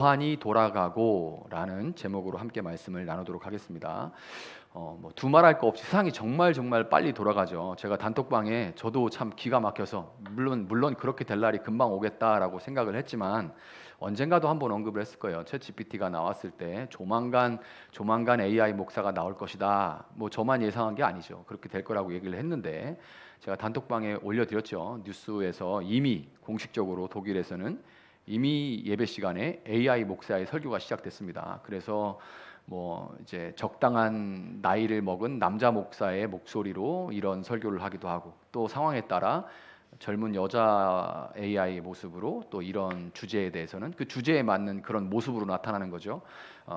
무한히 돌아가고라는 제목으로 함께 말씀을 나누도록 하겠습니다. 두말할 거 없이 세상이 정말 빨리 돌아가죠. 제가 단톡방에 저도 참 기가 막혀서 물론 그렇게 될 날이 금방 오겠다라고 생각을 했지만 언젠가도 한번 언급을 했을 거예요. 챗GPT가 나왔을 때 조만간 AI 목사가 나올 것이다. 저만 예상한 게 아니죠. 그렇게 될 거라고 얘기를 했는데 제가 단톡방에 올려드렸죠. 뉴스에서 이미 공식적으로 독일에서는 이미 예배 시간에 AI 목사의 설교가 시작됐습니다. 그래서 이제 적당한 나이를 먹은 남자 목사의 목소리로 이런 설교를 하기도 하고, 또 상황에 따라 젊은 여자 AI 모습으로 또 이런 주제에 대해서는 그 주제에 맞는 그런 모습으로 나타나는 거죠.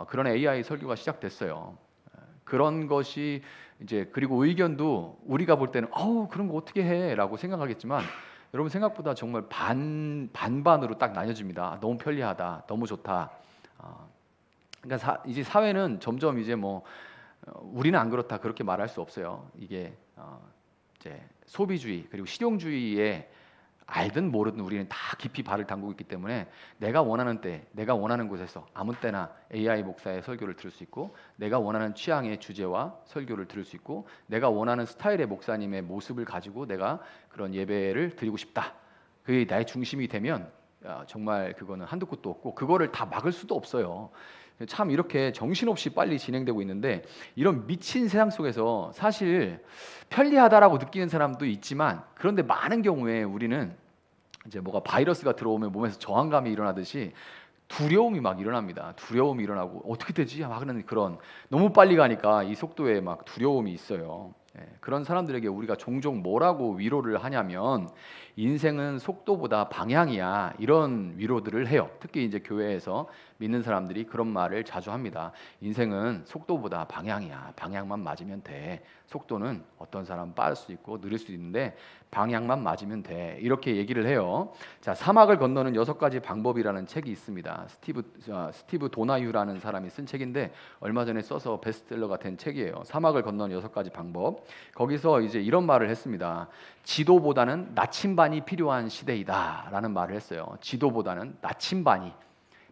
그런 AI 설교가 시작됐어요. 그런 것이 이제, 그리고 의견도 우리가 볼 때는 그런 거 어떻게 해라고 생각하겠지만, 여러분 생각보다 정말 반반으로 딱 나뉘어집니다. 너무 편리하다, 너무 좋다. 그러니까 이제 사회는 점점 이제 우리는 안 그렇다 그렇게 말할 수 없어요. 이게 이제 소비주의 그리고 실용주의에 알든 모르든 우리는 다 깊이 발을 담그고 있기 때문에 내가 원하는 때, 내가 원하는 곳에서 아무 때나 AI 목사의 설교를 들을 수 있고, 내가 원하는 취향의 주제와 설교를 들을 수 있고, 내가 원하는 스타일의 목사님의 모습을 가지고 내가 그런 예배를 드리고 싶다. 그게 나의 중심이 되면 정말 그거는 한도 끝도 없고 그거를 다 막을 수도 없어요. 참 이렇게 정신없이 빨리 진행되고 있는데, 이런 미친 세상 속에서 사실 편리하다라고 느끼는 사람도 있지만, 그런데 많은 경우에 우리는 이제 뭐가 바이러스가 들어오면 몸에서 저항감이 일어나듯이 두려움이 막 일어납니다. 두려움이 일어나고 어떻게 되지? 하는 그런, 너무 빨리 가니까 이 속도에 막 두려움이 있어요. 그런 사람들에게 우리가 종종 뭐라고 위로를 하냐면, 인생은 속도보다 방향이야, 이런 위로들을 해요. 특히 이제 교회에서 믿는 사람들이 그런 말을 자주 합니다. 인생은 속도보다 방향이야. 방향만 맞으면 돼. 속도는 어떤 사람은 빠를 수 있고 느릴 수 있는데 방향만 맞으면 돼. 이렇게 얘기를 해요. 자, 사막을 건너는 6가지 방법이라는 책이 있습니다. 스티브 도나휴라는 사람이 쓴 책인데 얼마 전에 써서 베스트셀러가 된 책이에요. 사막을 건너는 6가지 방법. 거기서 이제 이런 말을 했습니다. 지도보다는 나침반이 필요한 시대이다라는 말을 했어요. 지도보다는 나침반이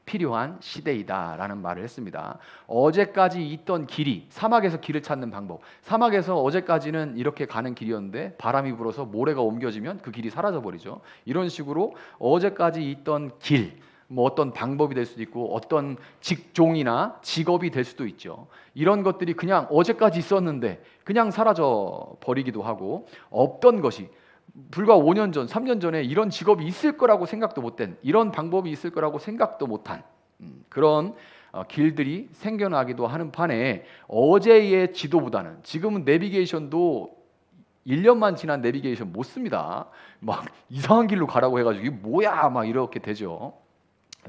필요한 시대이다라는 말을 했습니다. 어제까지 있던 길이, 사막에서 길을 찾는 방법, 사막에서 어제까지는 이렇게 가는 길이었는데 바람이 불어서 모래가 옮겨지면 그 길이 사라져 버리죠. 이런 식으로 어제까지 있던 길, 어떤 방법이 될 수도 있고 어떤 직종이나 직업이 될 수도 있죠. 이런 것들이 그냥 어제까지 있었는데 그냥 사라져 버리기도 하고, 없던 것이 불과 5년 전, 3년 전에 이런 직업이 있을 거라고 생각도 못된, 이런 방법이 있을 거라고 생각도 못한 그런 길들이 생겨나기도 하는 판에, 어제의 지도보다는, 지금은 내비게이션도 1년만 지난 내비게이션 못 씁니다. 막 이상한 길로 가라고 해가지고 이게 뭐야 막 이렇게 되죠.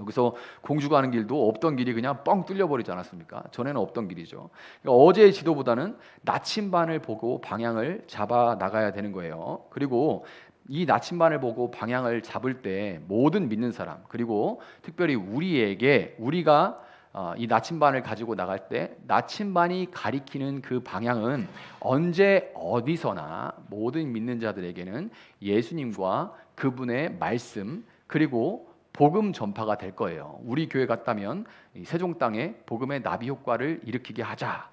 여기서 공주 가는 길도 없던 길이 그냥 뻥 뚫려버리지 않았습니까? 전에는 없던 길이죠. 그러니까 어제의 지도보다는 나침반을 보고 방향을 잡아 나가야 되는 거예요. 그리고 이 나침반을 보고 방향을 잡을 때 모든 믿는 사람, 그리고 특별히 우리가 이 나침반을 가지고 나갈 때 나침반이 가리키는 그 방향은 언제 어디서나 모든 믿는 자들에게는 예수님과 그분의 말씀, 그리고 복음 전파가 될 거예요. 우리 교회 같다면 이 세종 땅에 복음의 나비 효과를 일으키게 하자,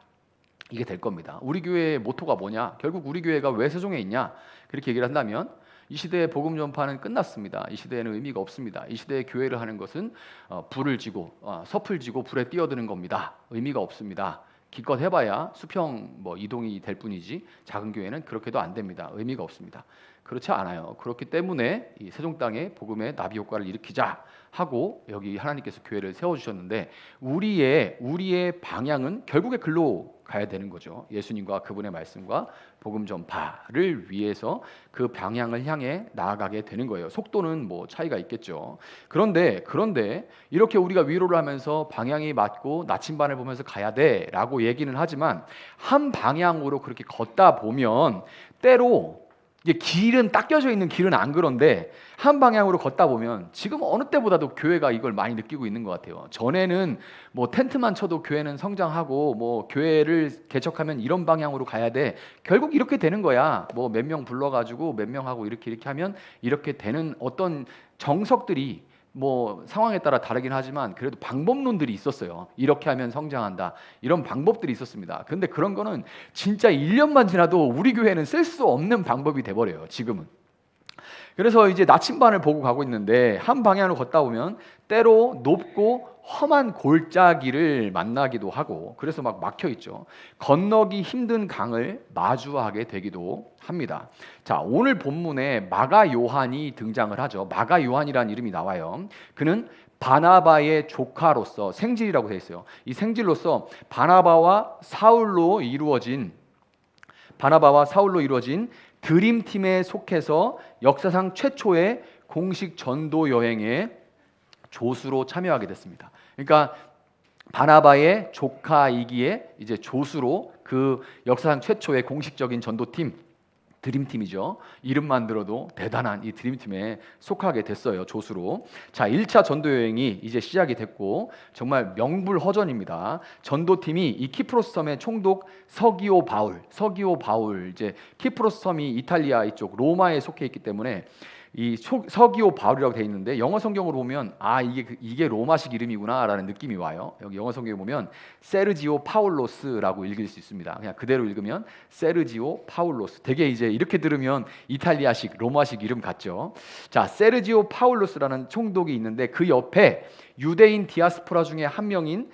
이게 될 겁니다. 우리 교회의 모토가 뭐냐? 결국 우리 교회가 왜 세종에 있냐? 그렇게 얘기를 한다면 이 시대의 복음 전파는 끝났습니다. 이 시대에는 의미가 없습니다. 이 시대의 교회를 하는 것은 불을 지고 섭을 지고 불에 뛰어드는 겁니다. 의미가 없습니다. 기껏 해봐야 수평 이동이 될 뿐이지 작은 교회는 그렇게도 안 됩니다. 의미가 없습니다. 그렇지 않아요. 그렇기 때문에 이 세종 땅에 복음의 나비 효과를 일으키자 하고 여기 하나님께서 교회를 세워주셨는데, 우리의 방향은 결국에 글로 가야 되는 거죠. 예수님과 그분의 말씀과 복음 전파를 위해서 그 방향을 향해 나아가게 되는 거예요. 속도는 차이가 있겠죠. 그런데 이렇게 우리가 위로를 하면서 방향이 맞고 나침반을 보면서 가야 돼라고 얘기는 하지만, 한 방향으로 그렇게 걷다 보면 때로 이게 길은 닦여져 있는 길은 안 그런데 한 방향으로 걷다 보면 지금 어느 때보다도 교회가 이걸 많이 느끼고 있는 것 같아요. 전에는 텐트만 쳐도 교회는 성장하고 교회를 개척하면 이런 방향으로 가야 돼, 결국 이렇게 되는 거야, 몇 명 불러가지고 몇 명하고 이렇게 하면 이렇게 되는 어떤 정석들이 뭐 상황에 따라 다르긴 하지만 그래도 방법론들이 있었어요. 이렇게 하면 성장한다. 이런 방법들이 있었습니다. 근데 그런 거는 진짜 1년만 지나도 우리 교회는 쓸 수 없는 방법이 돼버려요. 지금은. 그래서 이제 나침반을 보고 가고 있는데 한 방향으로 걷다 보면 때로 높고 험한 골짜기를 만나기도 하고 그래서 막 막혀 있죠. 건너기 힘든 강을 마주하게 되기도 합니다. 자, 오늘 본문에 마가 요한이 등장을 하죠. 마가 요한이라는 이름이 나와요. 그는 바나바의 조카로서 생질이라고 되어 있어요. 이 생질로서 바나바와 사울로 이루어진 드림팀에 속해서 역사상 최초의 공식 전도 여행에 조수로 참여하게 됐습니다. 그러니까 바나바의 조카이기에 이제 조수로 그 역사상 최초의 공식적인 전도팀 드림팀이죠. 이름만 들어도 대단한 이 드림팀에 속하게 됐어요. 조수로. 자, 1차 전도 여행이 이제 시작이 됐고 정말 명불허전입니다. 전도팀이 이 키프로스 섬의 총독 서기오 바울 이제 키프로스 섬이 이탈리아 이쪽 로마에 속해 있기 때문에 이 서기오 바울이라고 되어 있는데 영어 성경으로 보면 이게 로마식 이름이구나라는 느낌이 와요. 여기 영어 성경에 보면 세르지오 파울로스라고 읽을 수 있습니다. 그냥 그대로 읽으면 세르지오 파울로스. 되게 이제 이렇게 들으면 이탈리아식 로마식 이름 같죠. 자, 세르지오 파울로스라는 총독이 있는데 그 옆에 유대인 디아스포라 중에 한 명인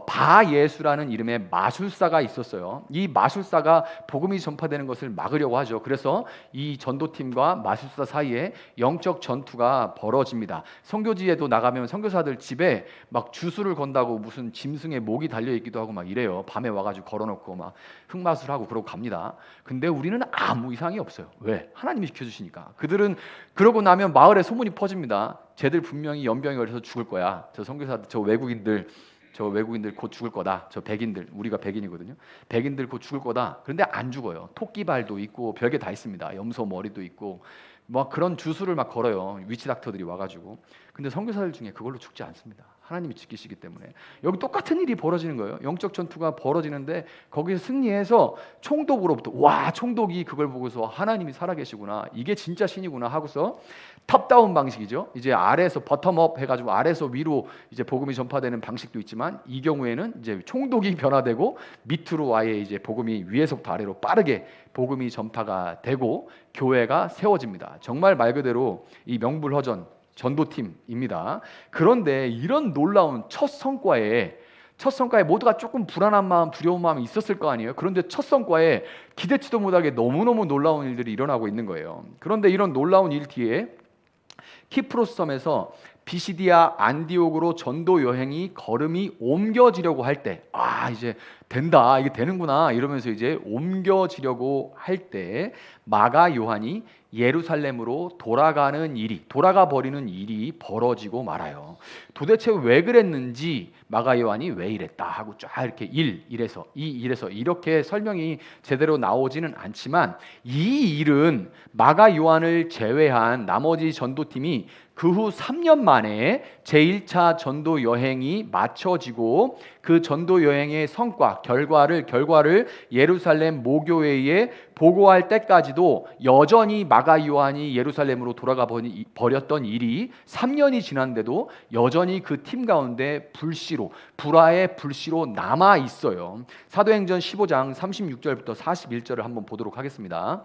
바예수라는 이름의 마술사가 있었어요. 이 마술사가 복음이 전파되는 것을 막으려고 하죠. 그래서 이 전도팀과 마술사 사이에 영적 전투가 벌어집니다. 선교지에도 나가면 선교사들 집에 막 주술을 건다고 무슨 짐승에 목이 달려 있기도 하고 막 이래요. 밤에 와가지고 걸어놓고 막 흑마술하고 그러고 갑니다. 근데 우리는 아무 이상이 없어요. 왜? 하나님이 지켜주시니까. 그들은 그러고 나면 마을에 소문이 퍼집니다. 쟤들 분명히 연병이 걸려서 죽을 거야. 저 선교사들, 저 외국인들 곧 죽을 거다. 저 백인들, 우리가 백인이거든요. 백인들 곧 죽을 거다. 그런데 안 죽어요. 토끼발도 있고 별게 다 있습니다. 염소 머리도 있고 막 그런 주술을 막 걸어요. 위치 닥터들이 와가지고. 근데 선교사들 중에 그걸로 죽지 않습니다. 하나님이 지키시기 때문에. 여기 똑같은 일이 벌어지는 거예요. 영적 전투가 벌어지는데 거기서 승리해서 총독으로부터 총독이 그걸 보고서 하나님이 살아계시구나. 이게 진짜 신이구나 하고서 탑다운 방식이죠. 이제 아래에서 버텀업 해가지고 아래에서 위로 이제 복음이 전파되는 방식도 있지만 이 경우에는 이제 총독이 변화되고 밑으로 아예 이제 복음이 위에서부터 아래로 빠르게 복음이 전파가 되고 교회가 세워집니다. 정말 말 그대로 이 명불허전 전도팀입니다. 그런데 이런 놀라운 첫 성과에 모두가 조금 불안한 마음, 두려운 마음이 있었을 거 아니에요. 그런데 첫 성과에 기대치도 못하게 너무너무 놀라운 일들이 일어나고 있는 거예요. 그런데 이런 놀라운 일 뒤에 키프로스 섬에서 비시디아 안디옥으로 전도 여행이 걸음이 옮겨지려고 할 때, 이제 된다, 이게 되는구나 이러면서 이제 옮겨지려고 할 때 마가 요한이 예루살렘으로 돌아가 버리는 일이 벌어지고 말아요. 도대체 왜 그랬는지 마가 요한이 왜 이랬다 하고 쫙 이렇게 이래서 이렇게 설명이 제대로 나오지는 않지만 이 일은 마가 요한을 제외한 나머지 전도팀이 그 후 3년 만에 제1차 전도 여행이 마쳐지고 그 전도 여행의 성과, 결과를 예루살렘 모교회에 보고할 때까지도 여전히 마가 요한이 예루살렘으로 돌아가 버렸던 일이 3년이 지났는데도 여전히 그 팀 가운데 불화의 불씨로 남아 있어요. 사도행전 15장 36절부터 41절을 한번 보도록 하겠습니다.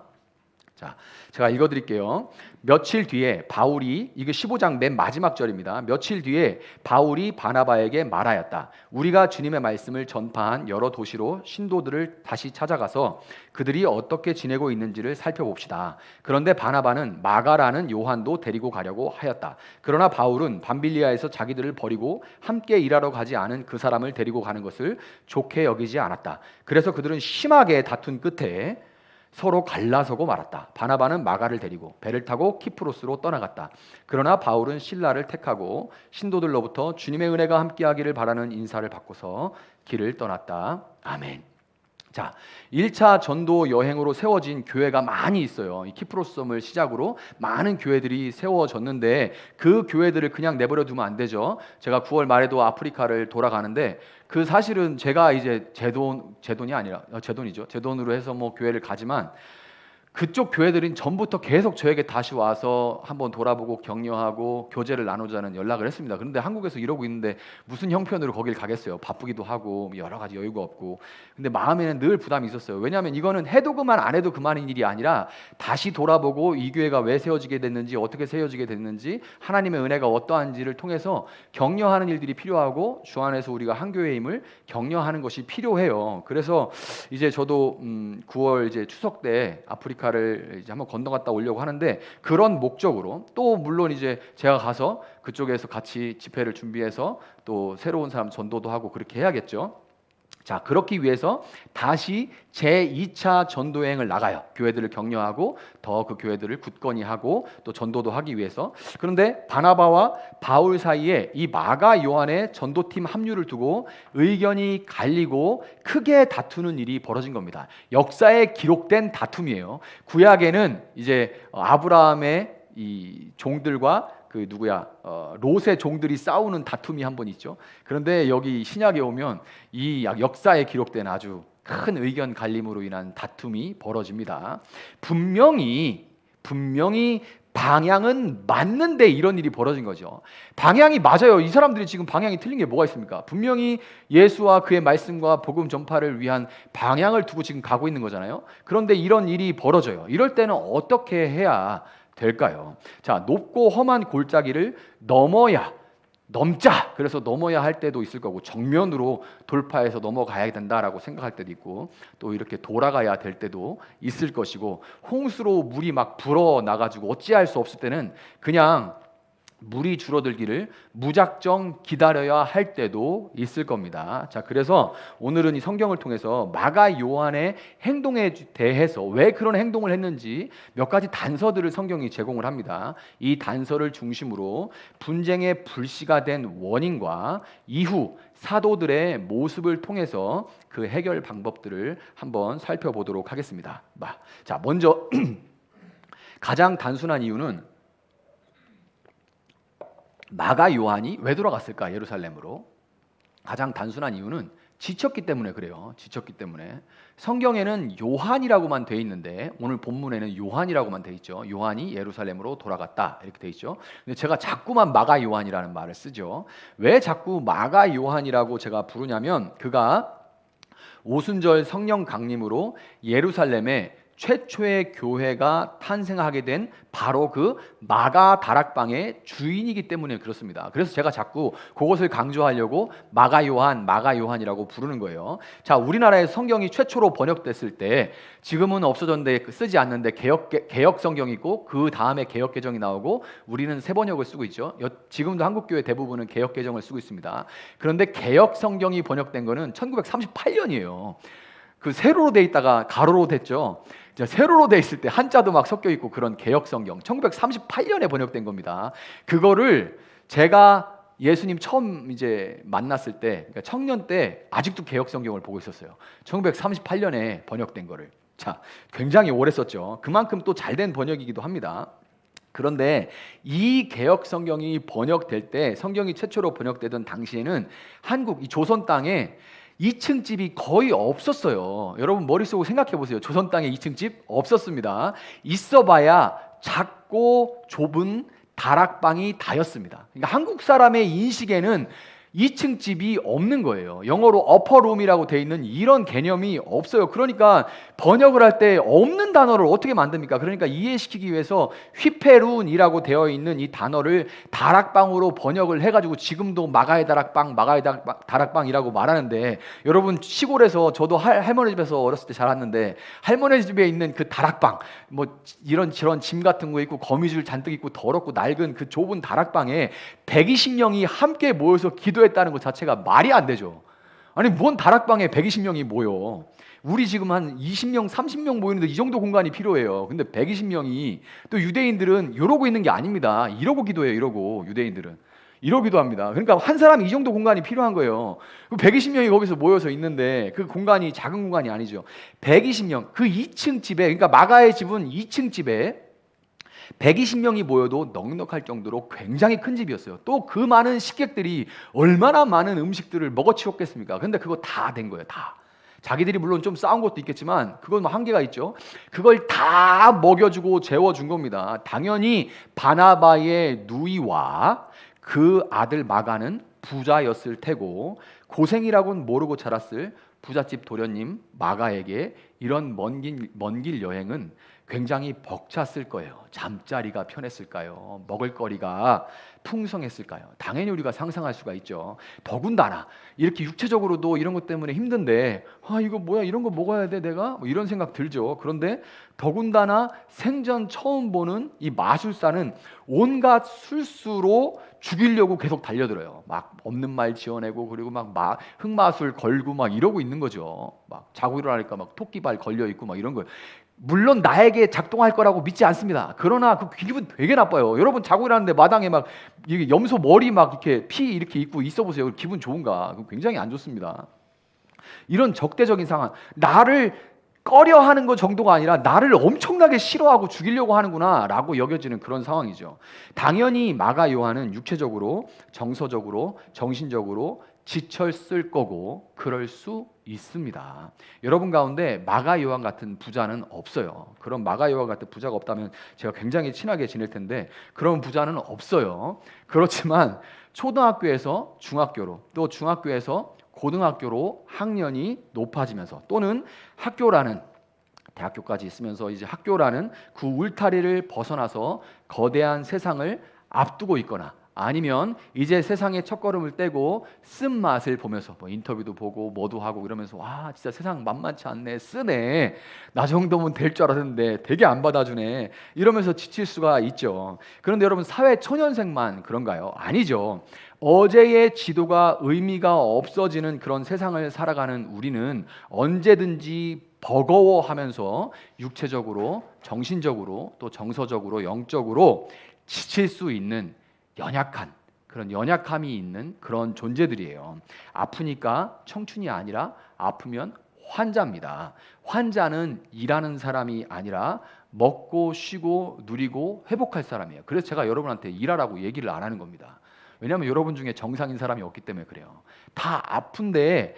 자, 제가 읽어드릴게요. 며칠 뒤에 바울이, 이게 15장 맨 마지막 절입니다. 며칠 뒤에 바울이 바나바에게 말하였다. 우리가 주님의 말씀을 전파한 여러 도시로 신도들을 다시 찾아가서 그들이 어떻게 지내고 있는지를 살펴봅시다. 그런데 바나바는 마가라는 요한도 데리고 가려고 하였다. 그러나 바울은 밤빌리아에서 자기들을 버리고 함께 일하러 가지 않은 그 사람을 데리고 가는 것을 좋게 여기지 않았다. 그래서 그들은 심하게 다툰 끝에 서로 갈라서고 말았다. 바나바는 마가를 데리고 배를 타고 키프로스로 떠나갔다. 그러나 바울은 실라를 택하고 신도들로부터 주님의 은혜가 함께하기를 바라는 인사를 받고서 길을 떠났다. 아멘. 자, 1차 전도 여행으로 세워진 교회가 많이 있어요. 이 키프로스 섬을 시작으로 많은 교회들이 세워졌는데 그 교회들을 그냥 내버려 두면 안 되죠. 제가 9월 말에도 아프리카를 돌아가는데 그 사실은 제가 이제 제 돈이 아니라 제 돈으로 해서 뭐 교회를 가지만 그쪽 교회들은 전부터 계속 저에게 다시 와서 한번 돌아보고 격려하고 교제를 나누자는 연락을 했습니다. 그런데 한국에서 이러고 있는데 무슨 형편으로 거길 가겠어요. 바쁘기도 하고 여러 가지 여유가 없고. 근데 마음에는 늘 부담이 있었어요. 왜냐하면 이거는 해도 그만 안 해도 그만인 일이 아니라 다시 돌아보고 이 교회가 왜 세워지게 됐는지, 어떻게 세워지게 됐는지, 하나님의 은혜가 어떠한지를 통해서 격려하는 일들이 필요하고 주 안에서 우리가 한 교회임을 격려하는 것이 필요해요. 그래서 이제 저도 9월 이제 추석 때 아프리카를 이제 한번 건너갔다 오려고 하는데, 그런 목적으로 또 물론 이제 제가 가서 그쪽에서 같이 집회를 준비해서 또 새로운 사람 전도도 하고 그렇게 해야겠죠. 자, 그렇기 위해서 다시 제2차 전도여행을 나가요. 교회들을 격려하고 더 그 교회들을 굳건히 하고 또 전도도 하기 위해서. 그런데 바나바와 바울 사이에 이 마가 요한의 전도팀 합류를 두고 의견이 갈리고 크게 다투는 일이 벌어진 겁니다. 역사에 기록된 다툼이에요. 구약에는 이제 아브라함의 이 종들과 그 누구야 롯의 종들이 싸우는 다툼이 한 번 있죠. 그런데 여기 신약에 오면 이 역사에 기록된 아주 큰 의견 갈림으로 인한 다툼이 벌어집니다. 분명히 방향은 맞는데 이런 일이 벌어진 거죠. 방향이 맞아요. 이 사람들이 지금 방향이 틀린 게 뭐가 있습니까? 분명히 예수와 그의 말씀과 복음 전파를 위한 방향을 두고 지금 가고 있는 거잖아요. 그런데 이런 일이 벌어져요. 이럴 때는 어떻게 해야 될까요? 자, 높고 험한 골짜기를 넘자. 그래서 넘어야 할 때도 있을 거고, 정면으로 돌파해서 넘어가야 된다라고 생각할 때도 있고, 또 이렇게 돌아가야 될 때도 있을 것이고, 홍수로 물이 막 불어 나가지고 어찌할 수 없을 때는 그냥 물이 줄어들기를 무작정 기다려야 할 때도 있을 겁니다. 자, 그래서 오늘은 이 성경을 통해서 마가 요한의 행동에 대해서 왜 그런 행동을 했는지 몇 가지 단서들을 성경이 제공을 합니다. 이 단서를 중심으로 분쟁의 불씨가 된 원인과 이후 사도들의 모습을 통해서 그 해결 방법들을 한번 살펴보도록 하겠습니다. 자, 먼저 가장 단순한 이유는 마가 요한이 왜 돌아갔을까? 예루살렘으로. 가장 단순한 이유는 지쳤기 때문에 그래요. 지쳤기 때문에. 성경에는 요한이라고만 돼 있는데 오늘 본문에는 요한이라고만 돼 있죠. 요한이 예루살렘으로 돌아갔다 이렇게 돼 있죠. 근데 제가 자꾸만 마가 요한이라는 말을 쓰죠. 왜 자꾸 마가 요한이라고 제가 부르냐면, 그가 오순절 성령 강림으로 예루살렘에 최초의 교회가 탄생하게 된 바로 그 마가 다락방의 주인이기 때문에 그렇습니다. 그래서 제가 자꾸 그것을 강조하려고 마가 요한이라고 부르는 거예요. 자, 우리나라에 성경이 최초로 번역됐을 때 지금은 없어졌는데 쓰지 않는데 개역 성경이 있고 그 다음에 개역 개정이 나오고 우리는 새 번역을 쓰고 있죠. 지금도 한국 교회 대부분은 개역 개정을 쓰고 있습니다. 그런데 개역 성경이 번역된 거는 1938년이에요. 그 세로로 돼 있다가 가로로 됐죠. 세로로 돼 있을 때 한자도 막 섞여 있고 그런 개역 성경 1938년에 번역된 겁니다. 그거를 제가 예수님 처음 이제 만났을 때, 그러니까 청년 때 아직도 개역 성경을 보고 있었어요. 1938년에 번역된 거를. 자, 굉장히 오래 썼죠. 그만큼 또 잘된 번역이기도 합니다. 그런데 이 개역 성경이 번역될 때, 성경이 최초로 번역되던 당시에는 한국 이 조선 땅에 2층 집이 거의 없었어요. 여러분 머릿속으로 생각해 보세요. 조선 땅에 2층 집 없었습니다. 있어봐야 작고 좁은 다락방이 다였습니다. 그러니까 한국 사람의 인식에는 2층 집이 없는 거예요. 영어로 어퍼룸이라고 돼 있는 이런 개념이 없어요. 그러니까 번역을 할 때 없는 단어를 어떻게 만듭니까? 그러니까 이해시키기 위해서 휘페룬이라고 되어 있는 이 단어를 다락방으로 번역을 해가지고 지금도 마가의 다락방이라고 말하는데, 여러분 시골에서 저도 할머니 집에서 어렸을 때 자랐는데 할머니 집에 있는 그 다락방, 뭐 이런 저런 짐 같은 거 있고 거미줄 잔뜩 있고 더럽고 낡은 그 좁은 다락방에 120명이 함께 모여서 기도했다는 것 자체가 말이 안 되죠. 아니 뭔 다락방에 120명이 모여. 우리 지금 한 20명, 30명 모이는데 이 정도 공간이 필요해요. 근데 120명이, 또 유대인들은 이러고 있는 게 아닙니다. 이러고 기도해요. 이러고 유대인들은 이러기도 합니다. 그러니까 한 사람이 이 정도 공간이 필요한 거예요. 120명이 거기서 모여서 있는데 그 공간이 작은 공간이 아니죠. 120명, 그 2층 집에, 그러니까 마가의 집은 2층 집에 120명이 모여도 넉넉할 정도로 굉장히 큰 집이었어요. 또 그 많은 식객들이 얼마나 많은 음식들을 먹어치웠겠습니까? 근데 그거 다 된 거예요. 다. 자기들이 물론 좀 싸운 것도 있겠지만 그건 뭐 한계가 있죠. 그걸 다 먹여주고 재워준 겁니다. 당연히 바나바의 누이와 그 아들 마가는 부자였을 테고 고생이라고는 모르고 자랐을 부잣집 도련님 마가에게 이런 먼 길 여행은 굉장히 벅찼을 거예요. 잠자리가 편했을까요? 먹을거리가 풍성했을까요? 당연히 우리가 상상할 수가 있죠. 더군다나 이렇게 육체적으로도 이런 것 때문에 힘든데 이거 뭐야, 이런 거 먹어야 돼 내가? 뭐 이런 생각 들죠. 그런데 더군다나 생전 처음 보는 이 마술사는 온갖 술수로 죽이려고 계속 달려들어요. 막 없는 말 지어내고 그리고 막 흑마술 걸고 막 이러고 있는 거죠. 막 자고 일어나니까 막 토끼발 걸려 있고 막 이런 거예요. 물론 나에게 작동할 거라고 믿지 않습니다. 그러나 그 기분 되게 나빠요. 여러분 자고 일어났는데 마당에 막 이게 염소 머리 막 이렇게 피 이렇게 있고 있어 보세요. 기분 좋은가? 굉장히 안 좋습니다. 이런 적대적인 상황, 나를 꺼려하는 것 정도가 아니라 나를 엄청나게 싫어하고 죽이려고 하는구나라고 여겨지는 그런 상황이죠. 당연히 마가 요한은 육체적으로, 정서적으로, 정신적으로 지쳤을 거고 그럴 수 있습니다. 여러분 가운데 마가 요한 같은 부자는 없어요. 그런 마가 요한 같은 부자가 없다면 제가 굉장히 친하게 지낼 텐데 그런 부자는 없어요. 그렇지만 초등학교에서 중학교로, 또 중학교에서 고등학교로 학년이 높아지면서, 또는 학교라는, 대학교까지 있으면서 이제 학교라는 그 울타리를 벗어나서 거대한 세상을 앞두고 있거나, 아니면 이제 세상에 첫걸음을 떼고 쓴맛을 보면서 뭐 인터뷰도 보고 뭐도 하고 이러면서 와 진짜 세상 만만치 않네, 쓰네, 나 정도면 될 줄 알았는데 되게 안 받아주네, 이러면서 지칠 수가 있죠. 그런데 여러분, 사회 초년생만 그런가요? 아니죠. 어제의 지도가 의미가 없어지는 그런 세상을 살아가는 우리는 언제든지 버거워하면서 육체적으로, 정신적으로, 또 정서적으로, 영적으로 지칠 수 있는 연약한, 그런 연약함이 있는 그런 존재들이에요. 아프니까 청춘이 아니라 아프면 환자입니다. 환자는 일하는 사람이 아니라 먹고 쉬고 누리고 회복할 사람이에요. 그래서 제가 여러분한테 일하라고 얘기를 안 하는 겁니다. 왜냐하면 여러분 중에 정상인 사람이 없기 때문에 그래요. 다 아픈데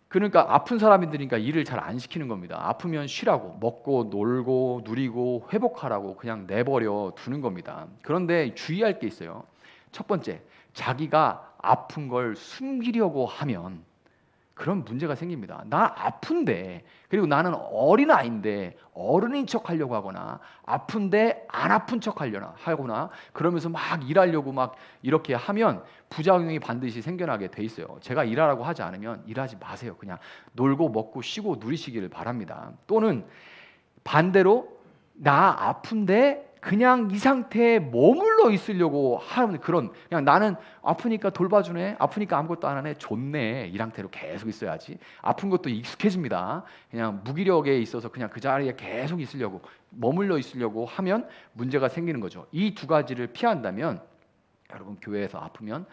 그러니까 아픈 사람들이니까 일을 잘 안 시키는 겁니다. 아프면 쉬라고, 먹고 놀고 누리고 회복하라고 그냥 내버려 두는 겁니다. 그런데 주의할 게 있어요. 첫 번째, 자기가 아픈 걸 숨기려고 하면 그런 문제가 생깁니다. 나 아픈데, 그리고 나는 어린아이인데 어른인 척 하려고 하거나, 아픈데 안 아픈 척 하거나 그러면서 막 일하려고 막 이렇게 하면 부작용이 반드시 생겨나게 돼 있어요. 제가 일하라고 하지 않으면 일하지 마세요. 그냥 놀고 먹고 쉬고 누리시기를 바랍니다. 또는 반대로 나 아픈데 그냥 이 상태에 머물러 있으려고 하는 그런, 그냥 나는 아프니까 돌봐주네, 아프니까 아무것도 안 하네, 좋네, 이 상태로 계속 있어야지. 아픈 것도 익숙해집니다. 그냥 무기력에 있어서 그냥 그 자리에 계속 있으려고, 머물러 있으려고 하면 문제가 생기는 거죠. 이 두 가지를 피한다면 여러분, 교회에서 아프면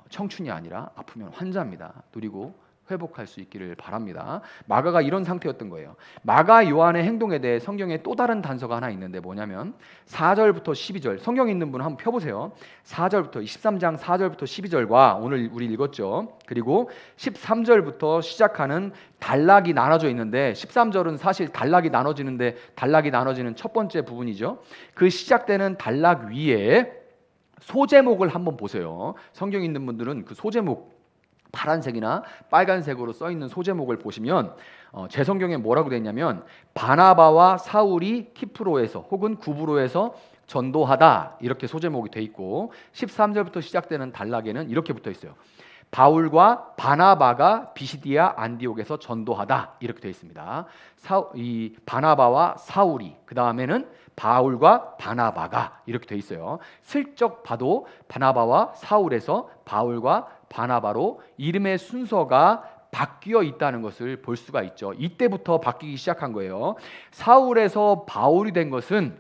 청춘이 아니라 아프면 환자입니다. 누리고 회복할 수 있기를 바랍니다. 마가가 이런 상태였던 거예요. 마가 요한의 행동에 대해 성경에 또 다른 단서가 하나 있는데 뭐냐면 4절부터 12절, 성경 있는 분 한번 펴보세요. 4절부터 23장 4절부터 12절과 오늘 우리 읽었죠. 그리고 13절부터 시작하는 단락이 나눠져 있는데 13절은 사실 단락이 나눠지는 첫 번째 부분이죠. 그 시작되는 단락 위에 소제목을 한번 보세요. 성경 있는 분들은 그 소제목, 파란색이나 빨간색으로 써 있는 소제목을 보시면 제 성경에 뭐라고 되어 있냐면 바나바와 사울이 키프로에서 혹은 구브로에서 전도하다, 이렇게 소제목이 돼 있고 13절부터 시작되는 단락에는 이렇게 붙어 있어요. 바울과 바나바가 비시디아 안디옥에서 전도하다, 이렇게 되어 있습니다. 이 바나바와 사울이, 그 다음에는 바울과 바나바가, 이렇게 되어 있어요. 슬쩍 봐도 바나바와 사울에서 바울과 바나바로 이름의 순서가 바뀌어 있다는 것을 볼 수가 있죠. 이때부터 바뀌기 시작한 거예요. 사울에서 바울이 된 것은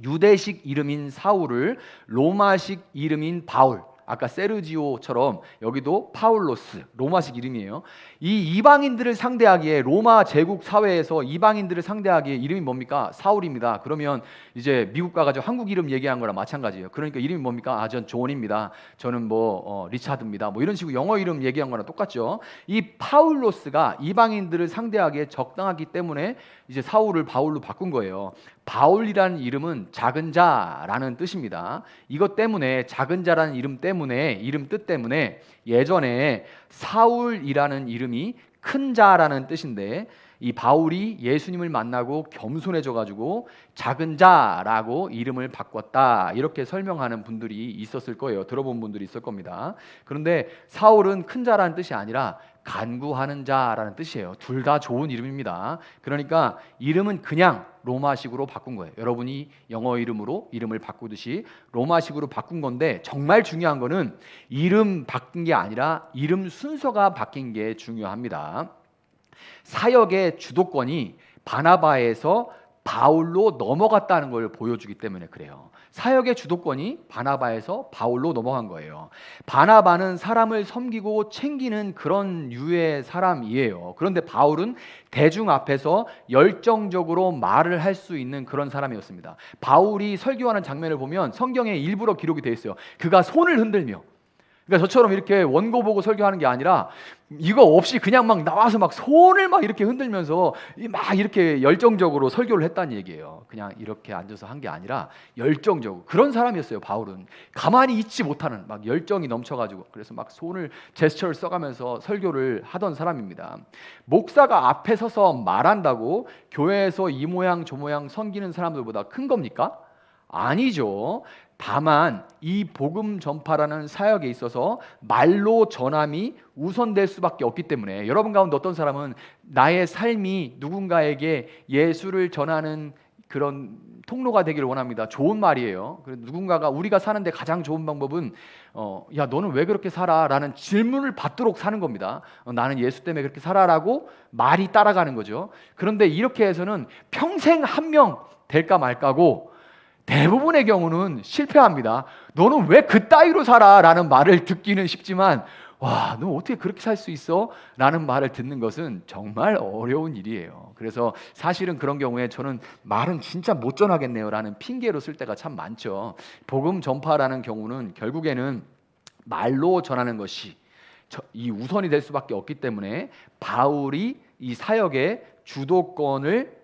유대식 이름인 사울을 로마식 이름인 바울, 아까 세르지오처럼 여기도 파울로스, 로마식 이름이에요. 이 이방인들을 상대하기에 로마 제국 사회에서 이방인들을 상대하기에 이름이 뭡니까? 사울입니다. 그러면 이제 미국 가가지고 한국 이름 얘기한 거랑 마찬가지예요. 그러니까 이름이 뭡니까? 전 존입니다. 저는 리차드입니다. 이런 식으로 영어 이름 얘기한 거랑 똑같죠. 이 파울로스가 이방인들을 상대하기에 적당하기 때문에 이제 사울을 바울로 바꾼 거예요. 바울이라는 이름은 작은 자라는 뜻입니다. 이것 때문에 작은 자라는 이름 뜻 때문에 예전에 사울이라는 이름이 큰 자라는 뜻인데 이 바울이 예수님을 만나고 겸손해져 가지고 작은 자라고 이름을 바꿨다 이렇게 설명하는 분들이 있었을 거예요. 들어본 분들이 있을 겁니다. 그런데 사울은 큰 자라는 뜻이 아니라 간구하는 자라는 뜻이에요. 둘 다 좋은 이름입니다. 그러니까 이름은 그냥 로마식으로 바꾼 거예요. 여러분이 영어 이름으로 이름을 바꾸듯이 로마식으로 바꾼 건데 정말 중요한 거는 이름 바뀐 게 아니라 이름 순서가 바뀐 게 중요합니다. 사역의 주도권이 바나바에서 바울로 넘어갔다는 걸 보여주기 때문에 그래요. 사역의 주도권이 바나바에서 바울로 넘어간 거예요. 바나바는 사람을 섬기고 챙기는 그런 유의 사람이에요. 그런데 바울은 대중 앞에서 열정적으로 말을 할 수 있는 그런 사람이었습니다. 바울이 설교하는 장면을 보면 성경에 일부러 기록이 되어 있어요. 그가 손을 흔들며, 그러니까 저처럼 이렇게 원고 보고 설교하는 게 아니라 이거 없이 그냥 막 나와서 막 손을 막 이렇게 흔들면서 막 이렇게 열정적으로 설교를 했다는 얘기예요. 그냥 이렇게 앉아서 한 게 아니라 열정적으로 그런 사람이었어요. 바울은 가만히 있지 못하는 막 열정이 넘쳐가지고 그래서 막 손을 제스처를 써가면서 설교를 하던 사람입니다. 목사가 앞에 서서 말한다고 교회에서 이 모양 저 모양 섬기는 사람들보다 큰 겁니까? 아니죠. 다만 이 복음 전파라는 사역에 있어서 말로 전함이 우선될 수밖에 없기 때문에 여러분 가운데 어떤 사람은 나의 삶이 누군가에게 예수를 전하는 그런 통로가 되기를 원합니다. 좋은 말이에요. 누군가가 우리가 사는데 가장 좋은 방법은 야 너는 왜 그렇게 살아? 라는 질문을 받도록 사는 겁니다. 나는 예수 때문에 그렇게 살아라고 말이 따라가는 거죠. 그런데 이렇게 해서는 평생 한 명 될까 말까고 대부분의 경우는 실패합니다. 너는 왜 그따위로 살아? 라는 말을 듣기는 쉽지만 와, 너 어떻게 그렇게 살 수 있어? 라는 말을 듣는 것은 정말 어려운 일이에요. 그래서 사실은 그런 경우에 저는 말은 진짜 못 전하겠네요 라는 핑계로 쓸 때가 참 많죠. 복음 전파라는 경우는 결국에는 말로 전하는 것이 이 우선이 될 수밖에 없기 때문에 바울이 이 사역의 주도권을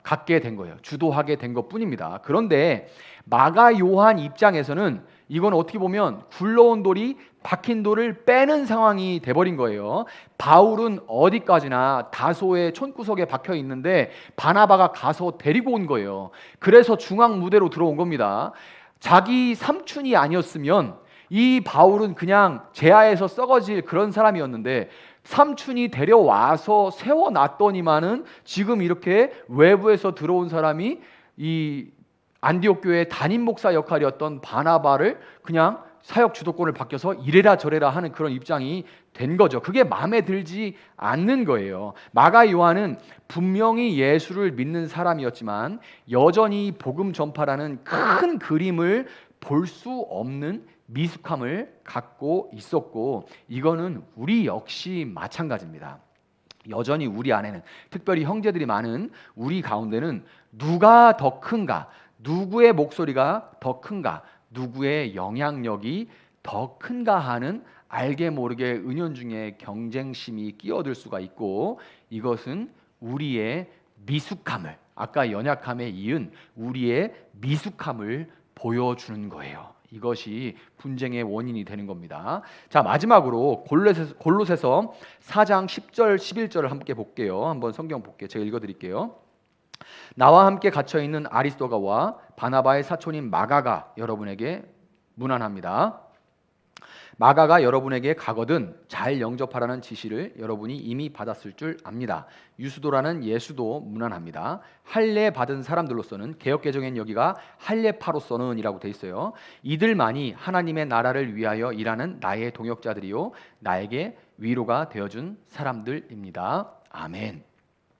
갖게 된 거예요. 주도하게 된 것뿐입니다. 그런데 마가 요한 입장에서는 이건 어떻게 보면 굴러온 돌이 박힌 돌을 빼는 상황이 돼버린 거예요. 바울은 어디까지나 다소의 촌구석에 박혀 있는데 바나바가 가서 데리고 온 거예요. 그래서 중앙 무대로 들어온 겁니다. 자기 삼촌이 아니었으면 이 바울은 그냥 제하에서 썩어질 그런 사람이었는데 삼촌이 데려와서 세워놨더니만은 지금 이렇게 외부에서 들어온 사람이 이 안디옥 교회의 담임 목사 역할이었던 바나바를 그냥 사역 주도권을 바뀌어서 이래라 저래라 하는 그런 입장이 된 거죠. 그게 마음에 들지 않는 거예요. 마가 요한은 분명히 예수를 믿는 사람이었지만 여전히 복음 전파라는 큰 그림을 볼 수 없는 미숙함을 갖고 있었고 이거는 우리 역시 마찬가지입니다. 여전히 우리 안에는 특별히 형제들이 많은 우리 가운데는 누가 더 큰가, 누구의 목소리가 더 큰가, 누구의 영향력이 더 큰가 하는 알게 모르게 은연중에 경쟁심이 끼어들 수가 있고 이것은 우리의 미숙함을 아까 연약함에 이은 우리의 미숙함을 보여주는 거예요. 이것이 분쟁의 원인이 되는 겁니다. 자, 마지막으로 골로새서 4장 10절 11절을 함께 볼게요. 한번 성경 볼게요. 제가 읽어드릴게요. 나와 함께 갇혀있는 아리스도가와 바나바의 사촌인 마가가 여러분에게 문안합니다. 마가가 여러분에게 가거든 잘 영접하라는 지시를 여러분이 이미 받았을 줄 압니다. 유수도라는 예수도 문안합니다. 할례 받은 사람들로서는 개역개정엔 여기가 할례파로서는 이라고 돼 있어요. 이들만이 하나님의 나라를 위하여 일하는 나의 동역자들이요 나에게 위로가 되어준 사람들입니다. 아멘.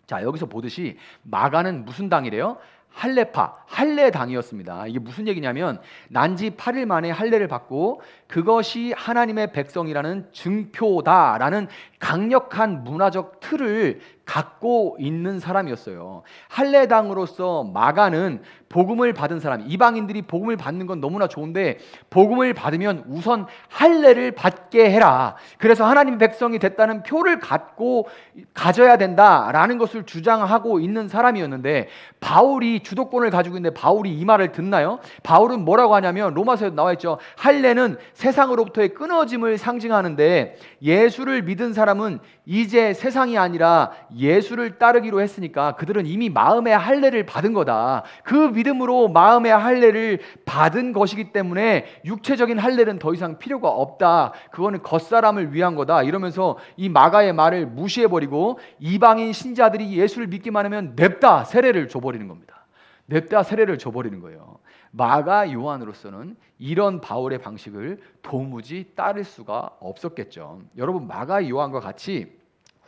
자, 여기서 보듯이 마가는 무슨 당이래요? 할례파, 할례당이었습니다. 이게 무슨 얘기냐면 난지 8일 만에 할례를 받고 그것이 하나님의 백성이라는 증표다라는 강력한 문화적 틀을 갖고 있는 사람이었어요. 할례당으로서 마가는 복음을 받은 사람, 이방인들이 복음을 받는 건 너무나 좋은데 복음을 받으면 우선 할례를 받게 해라. 그래서 하나님의 백성이 됐다는 표를 갖고 가져야 된다라는 것을 주장하고 있는 사람이었는데 바울이 주도권을 가지고 있는데 바울이 이 말을 듣나요? 바울은 뭐라고 하냐면 로마서에 나와 있죠. 할례는 세상으로부터의 끊어짐을 상징하는데 예수를 믿은 사람은 이제 세상이 아니라 예수를 따르기로 했으니까 그들은 이미 마음의 할례를 받은 거다. 그 믿음으로 마음의 할례를 받은 것이기 때문에 육체적인 할례는 더 이상 필요가 없다. 그거는 겉사람을 위한 거다. 이러면서 이 마가의 말을 무시해버리고 이방인 신자들이 예수를 믿기만 하면 냅다 세례를 줘버리는 겁니다. 냅다 세례를 줘버리는 거예요. 마가 요한으로서는 이런 바울의 방식을 도무지 따를 수가 없었겠죠. 여러분, 마가 요한과 같이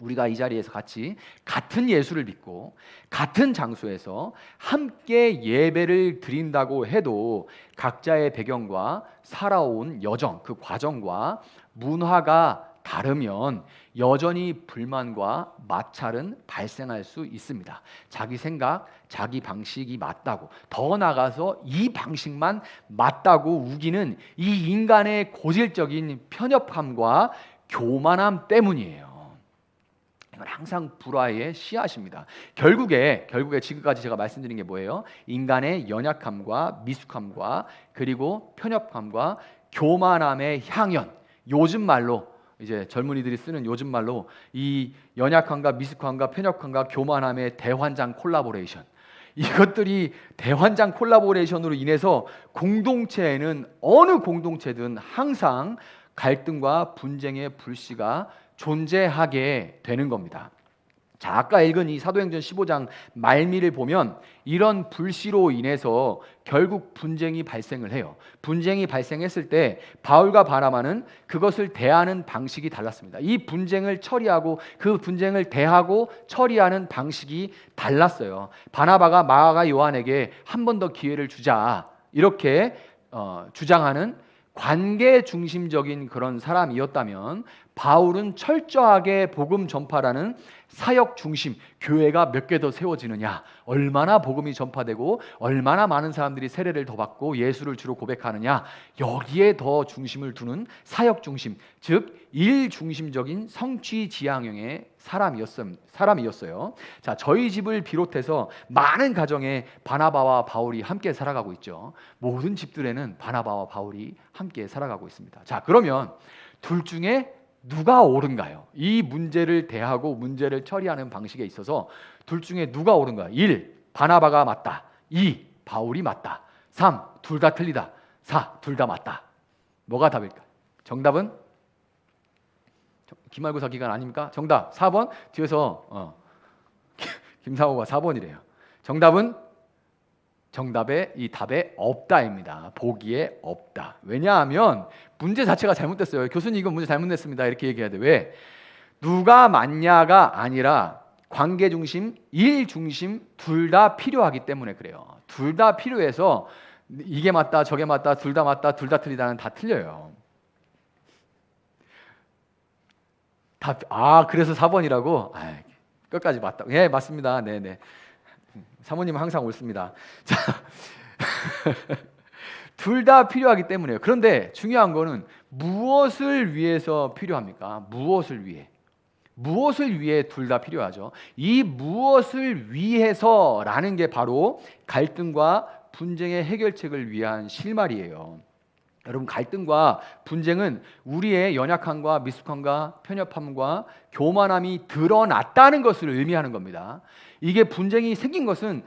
우리가 이 자리에서 같이 같은 예수를 믿고 같은 장소에서 함께 예배를 드린다고 해도 각자의 배경과 살아온 여정, 그 과정과 문화가 다르면 여전히 불만과 마찰은 발생할 수 있습니다. 자기 생각, 자기 방식이 맞다고, 더 나아가서 이 방식만 맞다고 우기는 이 인간의 고질적인 편협함과 교만함 때문이에요. 이건 항상 불화의 씨앗입니다. 결국에 지금까지 제가 말씀드린 게 뭐예요? 인간의 연약함과 미숙함과 그리고 편협함과 교만함의 향연. 요즘 말로 이제 젊은이들이 쓰는 요즘 말로 이 연약함과 미숙함과 편협함과 교만함의 대환장 콜라보레이션. 이것들이 대환장 콜라보레이션으로 인해서 공동체에는 어느 공동체든 항상 갈등과 분쟁의 불씨가 존재하게 되는 겁니다. 자, 아까 읽은 이 사도행전 15장 말미를 보면 이런 불씨로 인해서 결국 분쟁이 발생을 해요. 분쟁이 발생했을 때 바울과 바나바는 그것을 대하는 방식이 달랐습니다. 이 분쟁을 처리하고 그 분쟁을 대하고 처리하는 방식이 달랐어요. 바나바가 마가 요한에게 한 번 더 기회를 주자 이렇게 주장하는 관계 중심적인 그런 사람이었다면 바울은 철저하게 복음 전파라는 사역 중심, 교회가 몇 개 더 세워지느냐, 얼마나 복음이 전파되고 얼마나 많은 사람들이 세례를 더 받고 예수를 주로 고백하느냐, 여기에 더 중심을 두는 사역 중심, 즉 일 중심적인 성취 지향형의 사람이었어요. 자, 저희 집을 비롯해서 많은 가정에 바나바와 바울이 함께 살아가고 있죠. 모든 집들에는 바나바와 바울이 함께 살아가고 있습니다. 자, 그러면 둘 중에 누가 옳은가요? 이 문제를 대하고 문제를 처리하는 방식에 있어서 둘 중에 누가 옳은가? 1. 바나바가 맞다. 2. 바울이 맞다. 3. 둘 다 틀리다. 4. 둘 다 맞다. 뭐가 답일까? 정답은 기말고사 기간 아닙니까? 정답 4번. 뒤에서 김사호가 4번이래요. 정답은 정답에 이 답에 없다입니다. 보기에 없다. 왜냐하면 문제 자체가 잘못됐어요. 교수님 이건 문제 잘못됐습니다. 이렇게 얘기해야 돼. 왜? 누가 맞냐가 아니라 관계 중심, 일 중심 둘 다 필요하기 때문에 그래요. 둘 다 필요해서 이게 맞다, 저게 맞다, 둘 다 맞다, 둘 다 틀리다는 다 틀려요. 그래서 4번이라고? 끝까지 맞다. 예, 맞습니다. 네네. 사모님은 항상 옳습니다. 자, 둘 다 필요하기 때문에요. 그런데 중요한 거는 무엇을 위해서 필요합니까? 무엇을 위해? 무엇을 위해 둘 다 필요하죠. 이 무엇을 위해서라는 게 바로 갈등과 분쟁의 해결책을 위한 실마리예요. 여러분, 갈등과 분쟁은 우리의 연약함과 미숙함과 편협함과 교만함이 드러났다는 것을 의미하는 겁니다. 이게 분쟁이 생긴 것은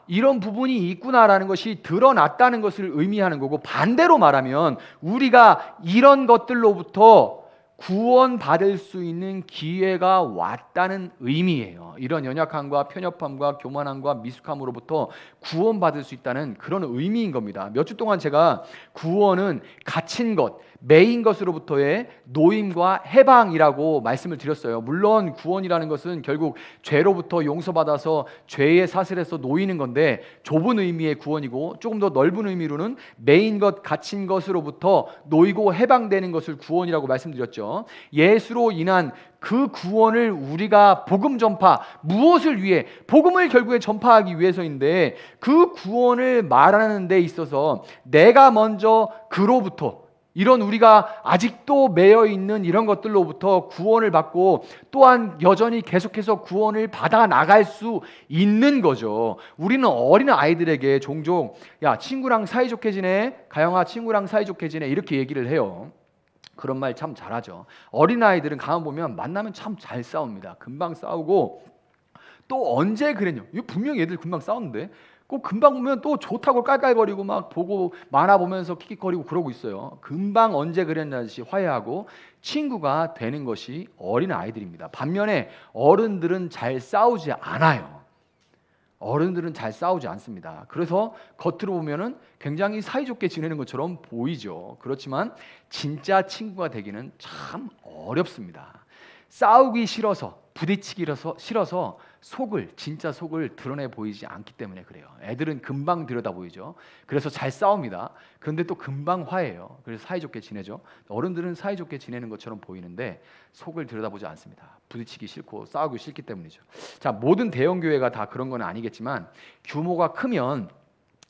이런 부분이 있구나라는 것이 드러났다는 것을 의미하는 거고, 반대로 말하면 우리가 이런 것들로부터 구원받을 수 있는 기회가 왔다는 의미예요. 이런 연약함과 편협함과 교만함과 미숙함으로부터 구원받을 수 있다는 그런 의미인 겁니다. 몇 주 동안 제가 구원은 갇힌 것, 매인 것으로부터의 노임과 해방이라고 말씀을 드렸어요. 물론 구원이라는 것은 결국 죄로부터 용서받아서 죄의 사슬에서 놓이는 건데 좁은 의미의 구원이고, 조금 더 넓은 의미로는 매인 것, 갇힌 것으로부터 놓이고 해방되는 것을 구원이라고 말씀드렸죠. 예수로 인한 그 구원을 우리가 복음 전파, 무엇을 위해? 복음을 결국에 전파하기 위해서인데, 그 구원을 말하는 데 있어서 내가 먼저 그로부터, 이런 우리가 아직도 매여 있는 이런 것들로부터 구원을 받고 또한 여전히 계속해서 구원을 받아 나갈 수 있는 거죠. 우리는 어린 아이들에게 종종 야, 친구랑 사이좋게 지내, 가영아 친구랑 사이좋게 지내, 이렇게 얘기를 해요. 그런 말 참 잘하죠. 어린아이들은 가만 보면 만나면 참 잘 싸웁니다. 금방 싸우고, 또 언제 그랬냐, 이거 분명히 얘들 금방 싸우는데 꼭 금방 보면 또 좋다고 깔깔거리고 막 보고 만화 보면서 킥킥거리고 그러고 있어요. 금방 언제 그랬냐듯이 화해하고 친구가 되는 것이 어린아이들입니다. 반면에 어른들은 잘 싸우지 않아요. 어른들은 잘 싸우지 않습니다. 그래서 겉으로 보면은 굉장히 사이좋게 지내는 것처럼 보이죠. 그렇지만 진짜 친구가 되기는 참 어렵습니다. 싸우기 싫어서, 부딪히기 싫어서 진짜 속을 드러내 보이지 않기 때문에 그래요. 애들은 금방 들여다 보이죠. 그래서 잘 싸웁니다. 그런데 또 금방 화해해요. 그래서 사이좋게 지내죠. 어른들은 사이좋게 지내는 것처럼 보이는데 속을 들여다보지 않습니다. 부딪히기 싫고 싸우기 싫기 때문이죠. 자, 모든 대형 교회가 다 그런 건 아니겠지만 규모가 크면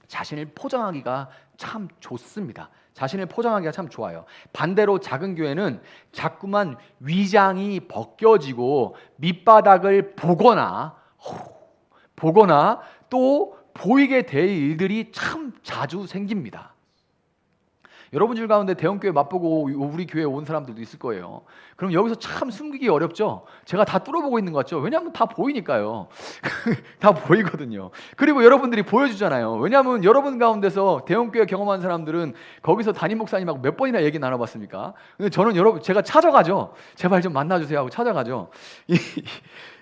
자신을 포장하기가 참 좋습니다. 자신을 포장하기가 참 좋아요. 반대로 작은 교회는 자꾸만 위장이 벗겨지고 밑바닥을 보거나 또 보이게 될 일들이 참 자주 생깁니다. 여러분들 가운데 대형교회 맛보고 우리 교회에 온 사람들도 있을 거예요. 그럼 여기서 참 숨기기 어렵죠. 제가 다 뚫어보고 있는 것 같죠. 왜냐하면 다 보이니까요. 다 보이거든요. 그리고 여러분들이 보여주잖아요. 왜냐하면 여러분 가운데서 대형교회 경험한 사람들은 거기서 담임 목사님하고 몇 번이나 얘기 나눠봤습니까? 근데 저는 제가 찾아가죠. 제발 좀 만나주세요 하고 찾아가죠.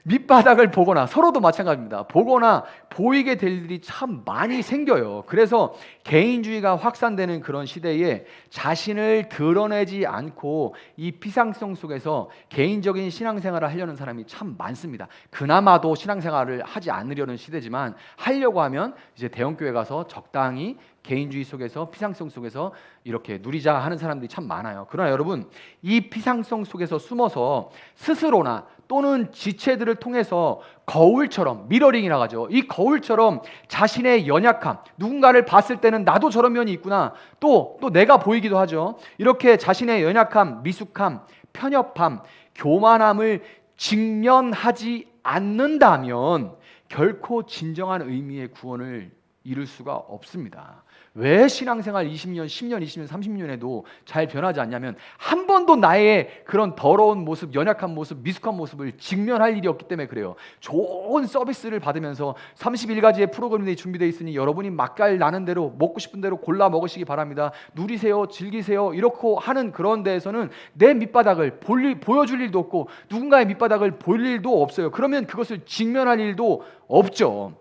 밑바닥을 보거나, 서로도 마찬가지입니다. 보거나 보이게 될 일이 참 많이 생겨요. 그래서 개인주의가 확산되는 그런 시대에 자신을 드러내지 않고 이 피상성 속에서 개인적인 신앙생활을 하려는 사람이 참 많습니다. 그나마도 신앙생활을 하지 않으려는 시대지만 하려고 하면 이제 대형교회 가서 적당히 개인주의 속에서, 피상성 속에서 이렇게 누리자 하는 사람들이 참 많아요. 그러나 여러분, 이 피상성 속에서 숨어서 스스로나 또는 지체들을 통해서 거울처럼, 미러링이라고 하죠. 이 거울처럼 자신의 연약함, 누군가를 봤을 때는 나도 저런 면이 있구나, 또 내가 보이기도 하죠. 이렇게 자신의 연약함, 미숙함, 편협함, 교만함을 직면하지 않는다면 결코 진정한 의미의 구원을 이룰 수가 없습니다. 왜 신앙생활 20년, 10년, 20년, 30년에도 잘 변하지 않냐면 한 번도 나의 그런 더러운 모습, 연약한 모습, 미숙한 모습을 직면할 일이 없기 때문에 그래요. 좋은 서비스를 받으면서 31가지의 프로그램이 준비되어 있으니 여러분이 맛깔 나는 대로, 먹고 싶은 대로 골라 먹으시기 바랍니다. 누리세요, 즐기세요, 이렇게 하는 그런 데에서는 내 밑바닥을 보여줄 일도 없고 누군가의 밑바닥을 볼 일도 없어요. 그러면 그것을 직면할 일도 없죠.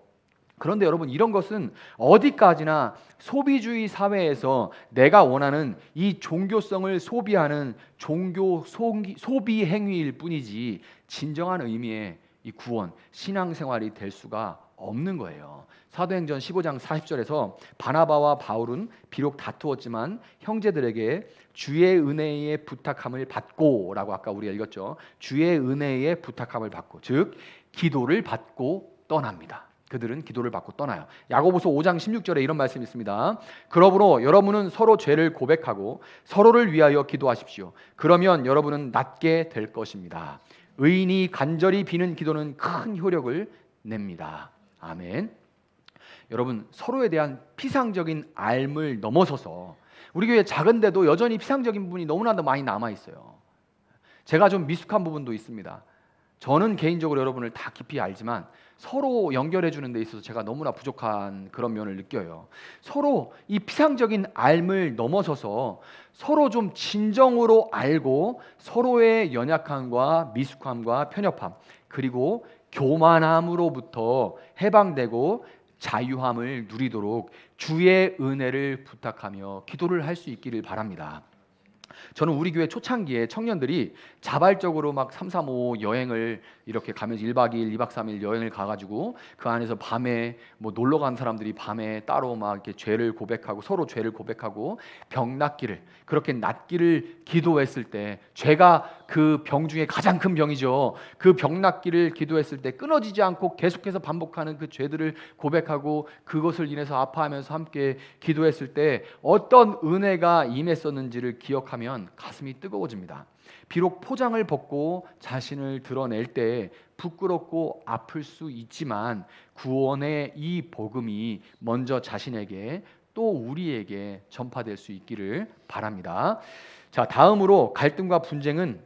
그런데 여러분, 이런 것은 어디까지나 소비주의 사회에서 내가 원하는 이 종교성을 소비하는 종교 소비 행위일 뿐이지 진정한 의미의 이 구원, 신앙생활이 될 수가 없는 거예요. 사도행전 15장 40절에서 바나바와 바울은 비록 다투었지만 형제들에게 주의 은혜의 부탁함을 받고, 라고 아까 우리가 읽었죠. 주의 은혜의 부탁함을 받고, 즉 기도를 받고 떠납니다. 그들은 기도를 받고 떠나요. 야고보서 5장 16절에 이런 말씀이 있습니다. 그러므로 여러분은 서로 죄를 고백하고 서로를 위하여 기도하십시오. 그러면 여러분은 낫게 될 것입니다. 의인이 간절히 비는 기도는 큰 효력을 냅니다. 아멘. 여러분, 서로에 대한 피상적인 앓을 넘어서서 우리 교회 작은데도 여전히 피상적인 부분이 너무나도 많이 남아 있어요. 제가 좀 미숙한 부분도 있습니다. 저는 개인적으로 여러분을 다 깊이 알지만 서로 연결해 주는 데 있어서 제가 너무나 부족한 그런 면을 느껴요. 서로 이 피상적인 알을 넘어서서 서로 좀 진정으로 알고 서로의 연약함과 미숙함과 편협함 그리고 교만함으로부터 해방되고 자유함을 누리도록 주의 은혜를 부탁하며 기도를 할 수 있기를 바랍니다. 저는 우리 교회 초창기에 청년들이 자발적으로 막 3, 3, 5 여행을 이렇게 가면서 1박 2일, 2박 3일 여행을 가가지고 그 안에서 밤에 뭐 놀러 간 사람들이 밤에 따로 막 이렇게 죄를 고백하고 서로 죄를 고백하고 병 낫기를 그렇게 낫기를 기도했을 때 죄가 그 병 중에 가장 큰 병이죠. 그 병 낫기를 기도했을 때 끊어지지 않고 계속해서 반복하는 그 죄들을 고백하고 그것을 인해서 아파하면서 함께 기도했을 때 어떤 은혜가 임했었는지를 기억하면 가슴이 뜨거워집니다. 비록 포장을 벗고 자신을 드러낼 때 부끄럽고 아플 수 있지만 구원의 이 복음이 먼저 자신에게 또 우리에게 전파될 수 있기를 바랍니다. 자, 다음으로 갈등과 분쟁은